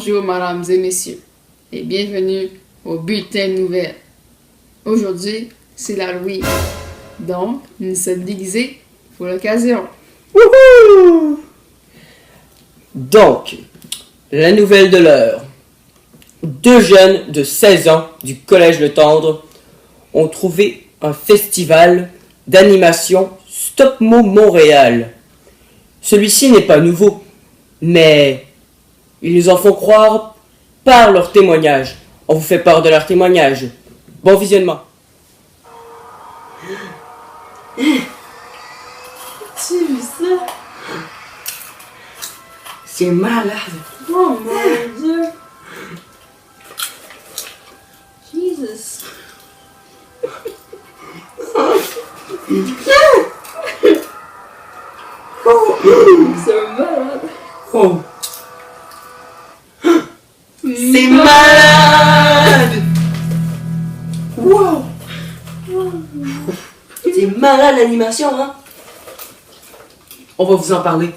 Bonjour, mesdames et messieurs, et bienvenue au Bulletin de Nouvelles. Aujourd'hui, c'est l'Halloween, donc nous sommes déguisés pour l'occasion. Wouhou! Donc, la nouvelle de l'heure. 2 jeunes de 16 ans du Collège Le Tendre ont trouvé un festival d'animation Stop-Mo Montréal. Celui-ci n'est pas nouveau, mais ils nous en font croire par leurs témoignages. On vous fait part de leurs témoignages. Bon visionnement. Tu as vu ça? C'est malade. Oh mon Dieu! Jesus! C'est malade! Oh. C'est malade! Wow! C'est malade l'animation, hein? On va vous en parler.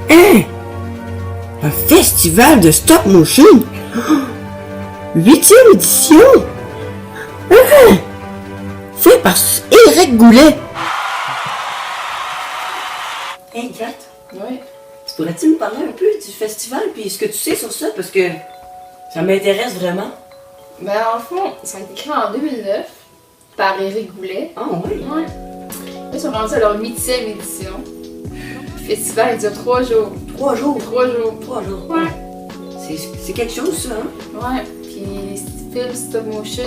Hein? Un festival de stop motion? 8e édition? Hein? Fait par Éric Goulet. Hey, Kat, Oui. pourrais-tu me parler un peu du festival puis ce que tu sais sur ça? Parce que ça m'intéresse vraiment. Ben, en fond, ça a été créé en 2009 par Éric Goulet. Ah oui? Ouais. Là, ils sont rendus à leur 8e édition. Le festival, il dure 3 jours. 3 jours. 3 jours. 3 jours. Ouais. C'est quelque chose, ça, hein? Ouais. Puis, film stop motion,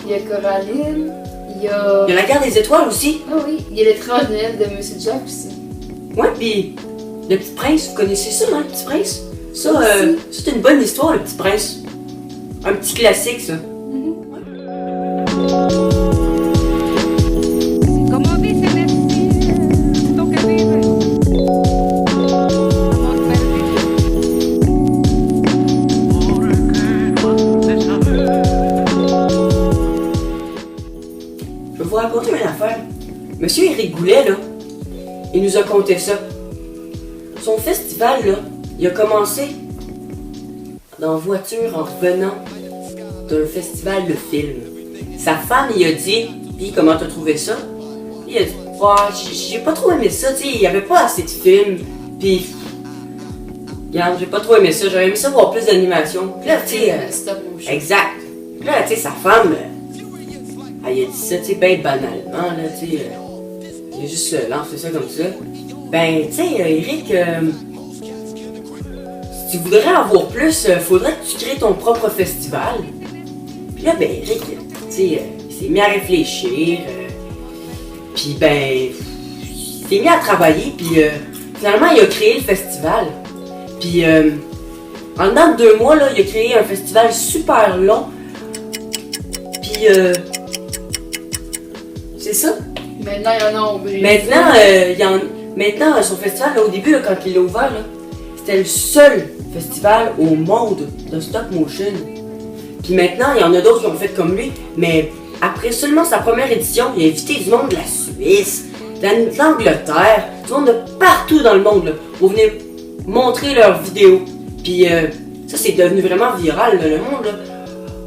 il y a Coraline, il y a... Il y a la guerre des étoiles aussi. Ah oui, il y a l'étrange Noël de Monsieur Jack aussi. Ouais, puis le Petit Prince, vous connaissez ça, non, le Petit Prince? Ça, Si. c'est une bonne histoire, le Petit Prince. Un petit classique, ça. Como dicen es lo que vive. Amor perdido. Je vais vous raconter une affaire. Monsieur Éric Goulet, là, il nous a conté ça. Son festival, là, il a commencé dans voiture en revenant d'un festival de films. Sa femme, il a dit, puis comment t'as trouvé ça? Puis il a dit, ouais, j'ai pas trop aimé ça, tu sais, il y avait pas assez de films, puis regarde, j'ai pas trop aimé ça, j'aurais aimé ça voir plus d'animation. Puis là, tu sais, Stop motion. exact. Puis là, tu sais, sa femme, elle a dit ça, tu sais, ben banalement, là, tu sais, il a juste lancé ça comme ça. Ben, tu sais, Eric, si tu voudrais en voir plus, faudrait que tu crées ton propre festival. Puis là, ben, Eric, tu sais, il s'est mis à réfléchir, puis ben, il s'est mis à travailler, puis finalement, il a créé le festival. Puis, en dedans de 2 mois, là, il a créé un festival super long. Puis, c'est ça. Maintenant, il y en a nombreux. Maintenant, son festival, là, au début, là, quand il l'a ouvert, là, c'était le seul festival au monde de stop motion. Puis maintenant, il y en a d'autres qui ont fait comme lui, mais après seulement sa première édition, il a invité du monde de la Suisse, de l'Angleterre, du monde de partout dans le monde, là, pour venir montrer leurs vidéos. Puis ça, c'est devenu vraiment viral, là, le monde.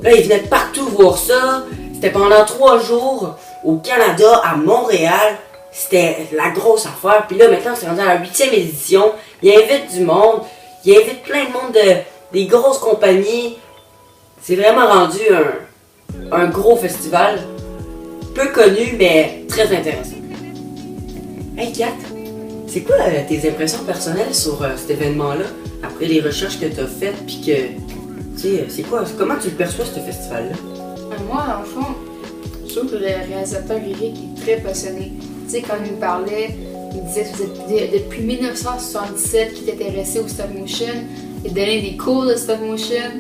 Là, ils venaient de partout voir ça. C'était pendant 3 jours au Canada, à Montréal. C'était la grosse affaire. Puis là, maintenant, c'est rendu à la 8e édition. Il invite du monde. Il invite plein de monde des grosses compagnies. C'est vraiment rendu un gros festival. Peu connu, mais très intéressant. Hey, Kat, c'est quoi tes impressions personnelles sur cet événement-là? Après les recherches que tu as faites, puis que... Tu sais, c'est quoi? Comment tu le perçois, ce festival-là? Moi, dans le fond, je trouve que le réalisateur Eric est très passionné. Tu sais, quand il nous parlait, il disait que ça faisait depuis 1977 qu'il est intéressé au stop motion. Il donnait des cours de stop motion.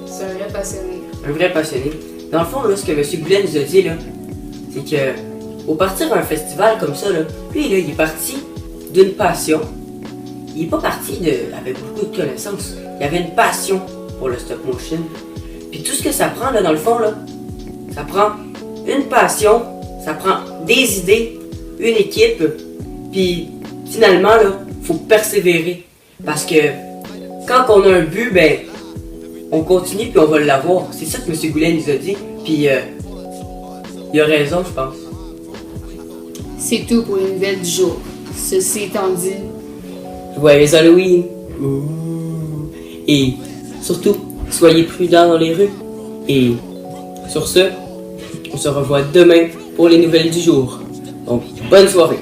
C'est un vrai passionné. Un vrai passionné. Dans le fond, là, ce que M. Goulet nous a dit, là, c'est que au partir d'un festival comme ça, là, lui, là, il est parti d'une passion. Il est pas parti avec beaucoup de connaissances. Il avait une passion pour le stop motion. Puis Puis tout ce que ça prend, là, dans le fond, là, ça prend une passion, ça prend des idées, une équipe, puis finalement, là, faut persévérer. Parce que quand on a un but, ben, on continue puis on va l'avoir. C'est ça que M. Goulet nous a dit. Puis il a raison, je pense. C'est tout pour les nouvelles du jour. Ceci étant dit, Joyeux Halloween! Ouh. Et surtout, soyez prudents dans les rues. Et sur ce, on se revoit demain pour les nouvelles du jour. Donc, bonne soirée!